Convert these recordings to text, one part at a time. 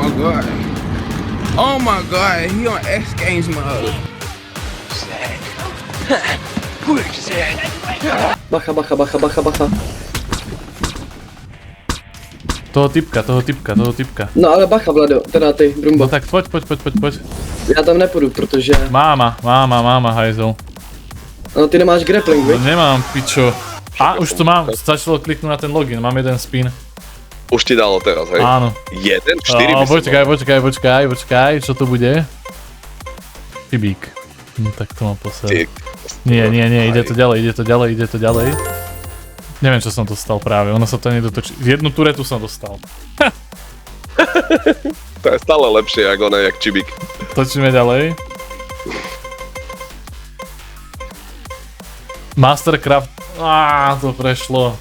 my god. Oh my god, he on X Games mode. Bacha, bacha, bacha, bacha, bacha. Toho typka. No ale bacha, Vlado, teda ty, Brumbo. No tak poď. Já tam nepůjdu, protože... Máma, hajzel. No ty nemáš grappling, No viď? nemám, pičo. A už to mám, stačilo kliknúť na ten login, mám jeden spin. Už ti dalo teraz, hej? Áno. 1, 4 by som Počkaj, čo to bude? Fibík. No tak to mám posledný. Nie, ide to ďalej. Neviem, čo som dostal práve, ono sa to nedotočí. Jednu turetu som dostal. To je stále lepšie, ako ona, jak čibik. Točíme ďalej. Mastercraft. To prešlo.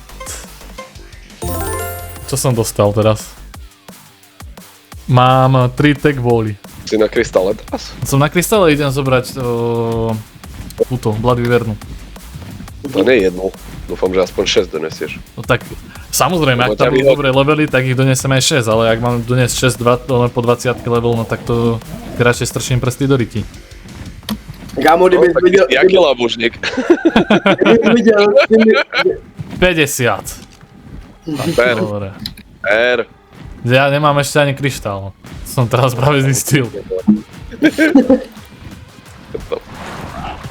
Čo som dostal teraz? Mám 3 tech volley. Si na krystále teraz? Som na krystále, idem zobrať túto, Blood Wyvernu. To nie je jedno. Dúfam, že aspoň 6 donesieš. No tak, samozrejme, ak tam budú dobré levely, tak ich donesem aj 6, ale ak mám doniesť 6 po 20 level, no tak to radšej strčím prsty do ryti. Kámo, kdybych viděl... Jaký labužník? Kdybych viděl... 50. Per. Dobre. Per. Ja nemám ešte ani kryštál. Som teraz práve zistil.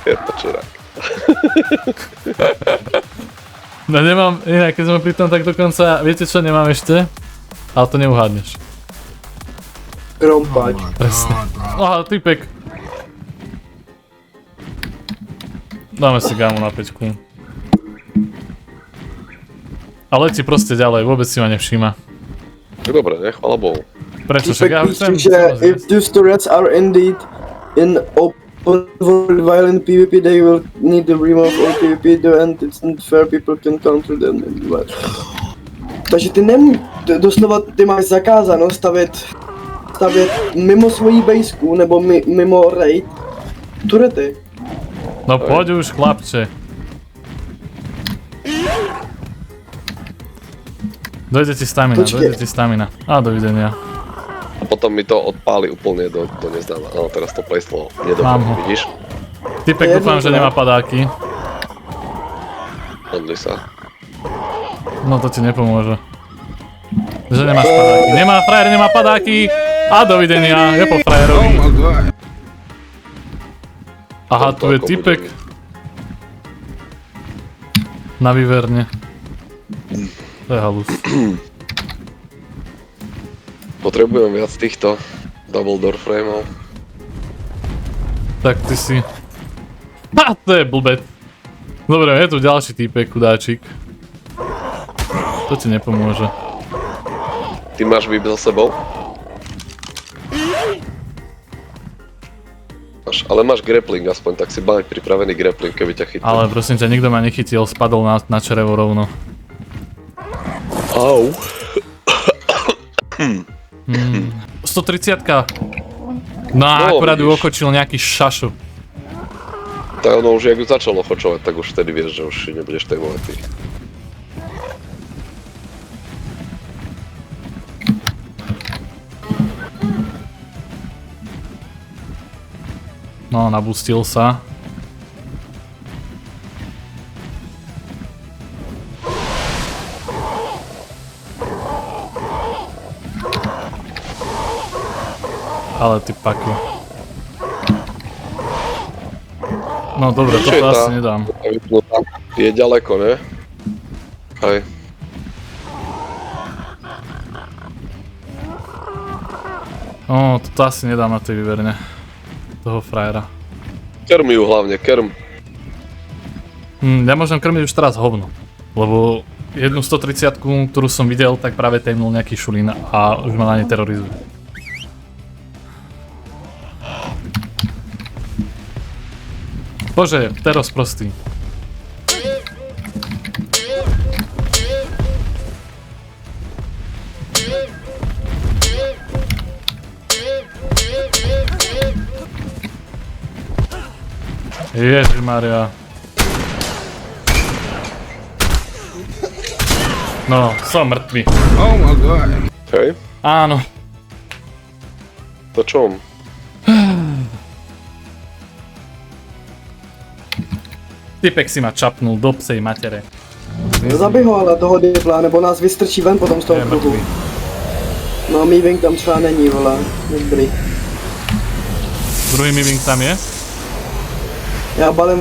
Je to čurák. No nemám, inak keď sme pri tom, tak dokonca, viete čo nemám ešte? Ale to neuhádneš. Krompač. Presne. Aha, typek. Dáme si gámu na 5. A letí proste ďalej, vôbec si ma nevšíma. Dobre, ne? Chvala Bohu. Prečo? Však ja chcem... Že if these turrets are indeed in open world while in PvP, they will need to remove all PvP and it's not fair, people can counter them. Takže ty doslova ty máš zakázáno stavět mimo svojí baseku nebo mimo raid turety. No poď už, chlapče. Dojde ti stamina, A dovidenia. A potom mi to odpáli úplne do neznáma. Áno, teraz to pleslo Mám ho. vidíš? Typek dúfam, že nemá padáky. Modli sa. No to ti nepomôže. Že nemáš padáky. Frajer nemá padáky. A dovidenia, je po frajerovi. Oh my god. Aha, tu je typek. Na Wyverne. To je halus. Potrebujem viac týchto double door frameov. Tak ty si... To je blbet. Dobre, je tu ďalší typek, chudáčik. To ti nepomôže. Ty máš VIP za sebou? Ale máš grappling aspoň, tak si maj pripravený grappling, keby ťa chytil. Ale prosím ťa, nikto ma nechytil, spadol na črevo rovno. Au. 130-ka. No a akurát ju okočil nejaký šašu. Tak ono už, jak ju začalo ochočovať, tak už vtedy vieš, že už nebudeš tagovať ty. No, nabustil sa. Ale ty pako. No dobre, toto asi nedám. Je ďaleko, ne? Hej. No, toto asi nedám na tej Wyverne. Toho frajera. Krm ju hlavne, krm. Ja môžem krmiť už teraz hovno. Lebo jednu 130-ku, ktorú som videl, tak práve tajmnul nejaký šulín a už ma na ne terorizuje. Bože, teros prostý. Ježimaria. No, som mŕtvy. Oh my god. Hej. Áno. To čom? Typek si ma čapnul do psej matere. Zabij ho ale toho dipla, nebo nás vystrčí ven potom z toho Je kruhu. mrtvý. No Miving tam třeba není, vole. Dobrý. Druhý Miving tam je? Já balím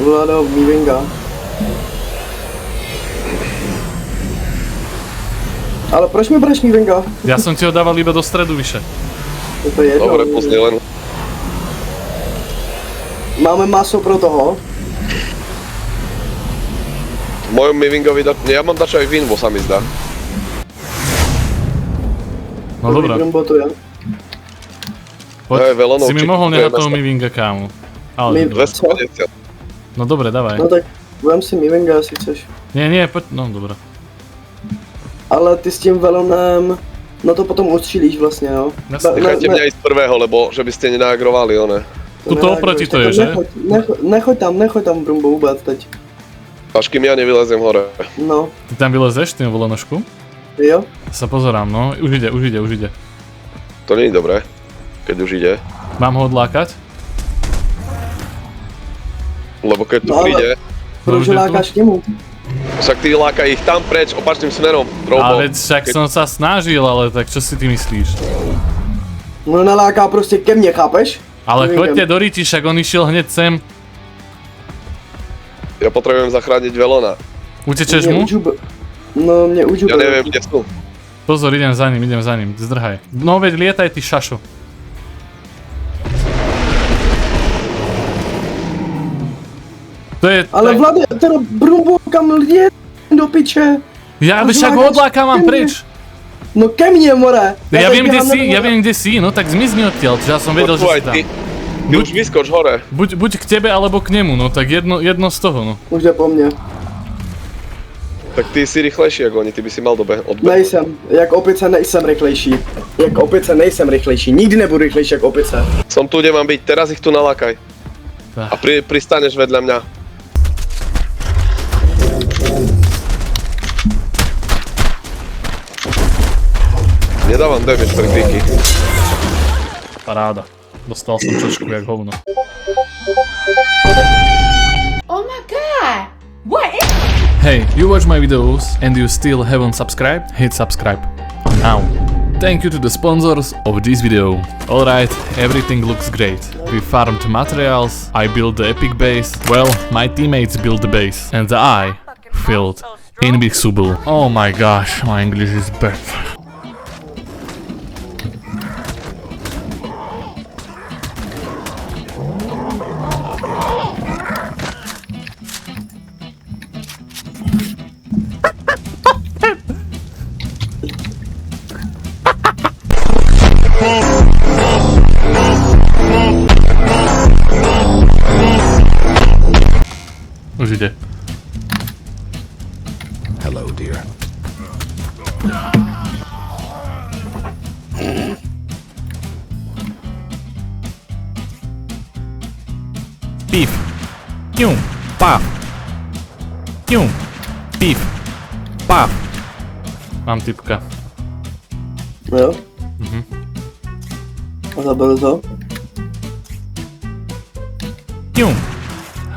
Vladov Mivinga. Ale proč mi bereš Mivinga? Ja som ti ho dával iba do stredu vyše. To je jedno. Dobre, pusti len. Máme maso pro toho. Mojom Mivingovi dať... Ja mám dačo aj Vinvo, sa mi zdá. No dobré. Dobrý to je. Poď, Hej, Velonov, si mi či- mohol to je nehať toho nastav- Mivinga, kámo. Ale My- dobre. 250. No dobre, davaj. No tak vem si Mivinga, asi chceš. Nie, poď, no dobre. Ale ty s tím velonem, no to potom ustřílíš vlastně, jo. Jasne. Nechajte mňa ísť prvého, lebo že by ste nenagrovali, one. Tuto oproti to je, že? Nechoď tam Brumbo vůbec teď. Až kým ja nevylezem hore. No, Ty tam vylezeš, tým volonožku? jo. Sa pozerám, no. Už ide. To nie je dobré, keď už ide. Mám ho odlákať? Lebo keď tu No ale- príde, Proč už je tu? lákáš k němu? však ty lákaj ich tam preč, opačným smerom. Robo. Ale veď však som sa snažil, ale tak čo si ty myslíš? No naláká prostě ke mně, chápeš? Ale Neviem. choďte do Riti, však on išiel hneď sem. Ja potrebujem zachrániť Velona. Utečeš Mě mu? No, mě užubil. Ja neviem, kde sú. Pozor, idem za ním, zdrhaj. No veď lietaj ty šašo. To je... Ale Vlade, teda Brumbo kam je do piče. Ja to však ho zlákaš odlákam ke mne. preč. No ke mně, more. Ja teď viem, kde běhám si, na- ja viem, kde si, no tak zmizni odtiaľ, že ja som vedel, že Počúvaj, si tam. ty už vyskoč hore. Buď k tebe, alebo k nemu, no tak jedno z toho, no. Už jde po mně. Tak ty si rýchlejší ako oni, ty by si mal odbehnúť. Nejsem. Jak opice nejsem rychlejší. Jak opice nejsem rychlejší. Nikdy nebudu rychlejší jak opice. Som tu, kde mám byť, teraz ich tu nalákaj. Tak. A pristaneš vedľa mňa. Nedávam damage pre kliky. Paráda. Dostal som čočku jak hovno. Oh my god! What is Hey, you watch my videos and you still haven't subscribed? Hit subscribe now. Thank you to the sponsors of this video. Alright, everything looks great. We farmed materials, I built the epic base, well, my teammates built the base, and I felt invisible. Oh my gosh, my English is bad. Už ide. Hello, dear. Pif. Pium. Paf. Pium. Pif. Paf. Mám typka. Jo? A zabil to? Pium.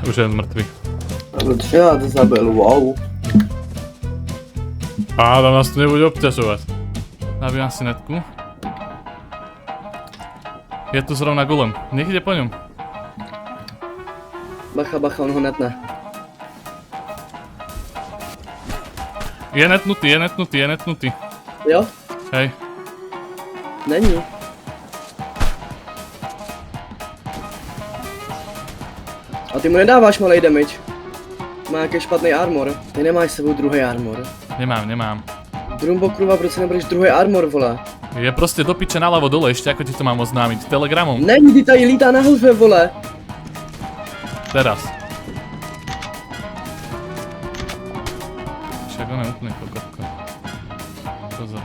Už je mŕtvy. A proč já to zabil? Wow. Áda, nás tu nebude obťažovať. Nabíjam si netku. Je tu zrovna golem. Nech ide po ňom. Bacha, bacha, on ho netne. Je netnutý. Jo? Hej. Není. A ty mu nedáváš malej damage. Má nějaký špatný armor. Ty nemáš s sebou druhý armor. Nemám. Brumbo kurva, proč si nebudeš druhý armor, vole? Je proste do piče naľavo dole, ešte ako ti to mám oznámiť? Telegramom? Není, ty tady lítá nahoře, vole. Teraz. Však on je úplne kokotko. Pozor.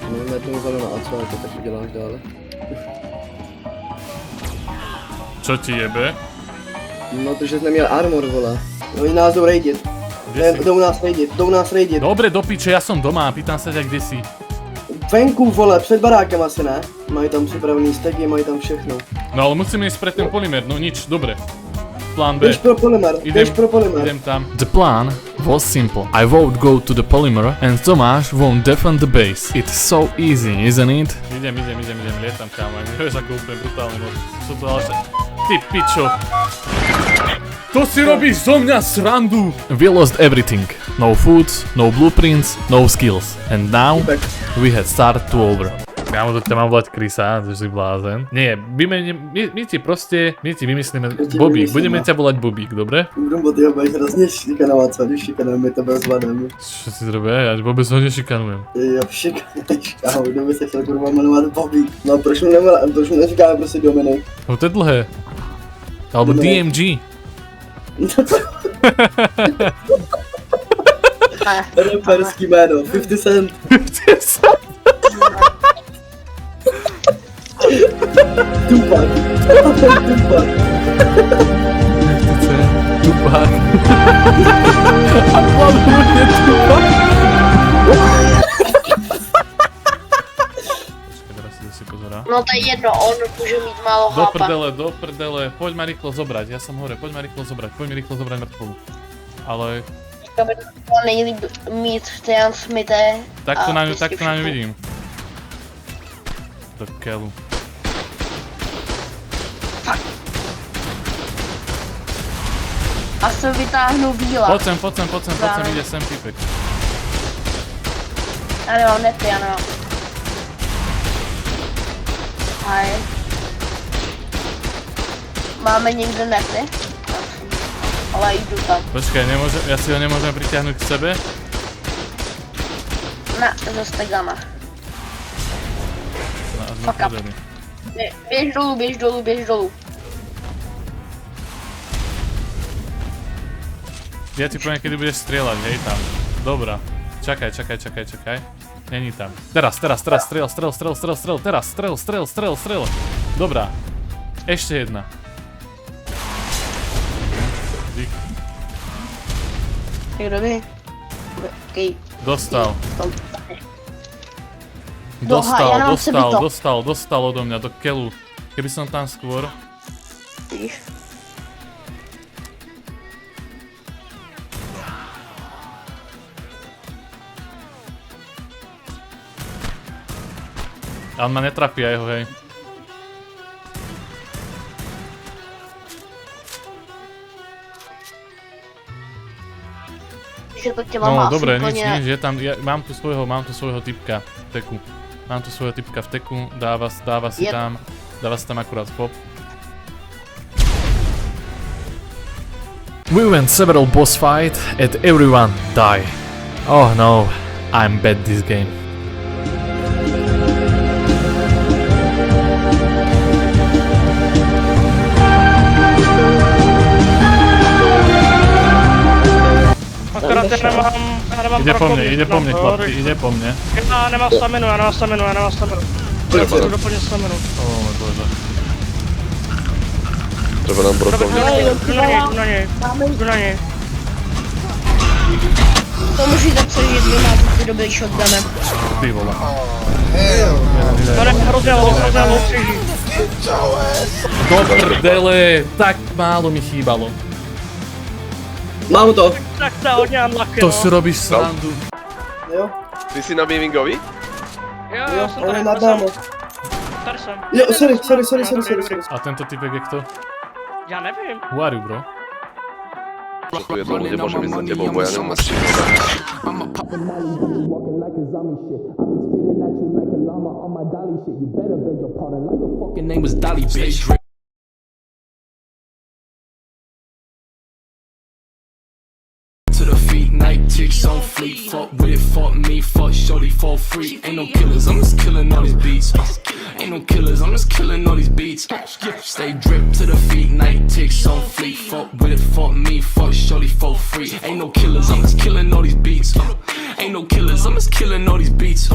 Můžeme tomu zalo na aco, ale to tak uděláš dále. Čo ti jebe? No to, že jsi neměl armor, vole. Oni nás jdou raidit. Kde si? Jdou nás rejdit. Dobre, do piče, ja som doma, pýtam sa ťa, kde si. Venku, vole, před barákem asi ne? Mají tam připravený steky, mají tam všechno. No ale musíme ísť pre ten polymer, no nič, dobre. Plán B. Běž pro polymer, Idem tam. The plan was simple. I won't go to the polymer and Tomáš won't defend the base. It's so easy, isn't it? Idem, lietam kámo, nevieš ako úplne brutálne, no sú to ale... Ty pičo. To si robíš zo mňa srandu! We lost everything. No food, no blueprints, no skills. And now we had started to over. Kámo, to ťa mám volať Krisa, že si blázen. Nie, my ti vymyslíme Bobík, budeme ťa volať Bobík, dobre? Brumbo, ty ho budeš hrozně šikanovat, co když šikanujeme tebe s Vadem. Čo si robí? Ja vôbec ho nešikanujem. Jo, šikanuješ, kámo, kdo by se chtěl kurva jmenovat Bobík. No proč mu neříkáme prostě Dominik? No to je dlhé. Alebo DMG. Reperský jméno, 50 Cent. 50 Cent? Tupac. Tupac. A hlavne Tupac. Teraz si pozerá. No to je jedno, on může mít málo chápa. Do prdele, poď ma rýchlo zobrať, ja som hore, poď mi rýchlo zobrať mŕtvolu. Ale... To by to nejlíp mít transmite. Tak to na ňu vidím. Do keľu. A se vytáhnu víla. Poď sem, ide sem typek. Já nemám nety, já nemám. Hej. Máme někde nety? Ale jdu tam. Počkaj, ja si ho nemôžem pritiahnuť k sebe? Ne, ze stegana. Fuck up. Běž dolů. Ja ti poviem, kedy budeš strieľať, hej tam. Dobrá. Čakaj. Není tam. Teraz, strel. Dobrá. Ešte jedna. Dobrý. Okay. Dostal odo mňa do keľu. Keby som tam skôr. Víš? A on ma netrafí aj ho, hej. No dobre, nič, je tam, mám tu svojho typka v teku. Dáva si tam akurát pop. We went several boss fight and everyone die. Oh no, I'm bad this game. Akorát já nemám Ide po mne chlapci, ide po mne. Já nemám staminu. Potřebuji doplnit staminu. Môj bože. Treba nám brokovník. Jdu na něj. To můžete přežít, vy máte dobrý shotgunem. Ty vole. To je hrozně low přežít. Do prdele, tak málo mi chýbalo. Mám to. Tak to je hodně unlucky, To si robíš srandu. Jo, Ty jsi na beamingovi? Jo, jsem on je tady, nad námi. tady jsem. Jo, sorry. A tento typek je kto? Já nevím. Who are you, bro? Že tu jednou nemôžem ísť za tebou, bo ja nemám s čím. Name was Dolly, bitch. To the feet, night ticks on fleet. Fuck with it, fuck me, fuck shorty for free. Ain't no killers, I'm just killing all these beats. Ain't no killers, I'm just killing all these beats. Stay drip to the feet, night ticks on fleet. Fuck with it, fuck me, fuck shorty for free. Ain't no killers, I'm just killing all these beats. Ain't no killers, I'm just killing all these beats.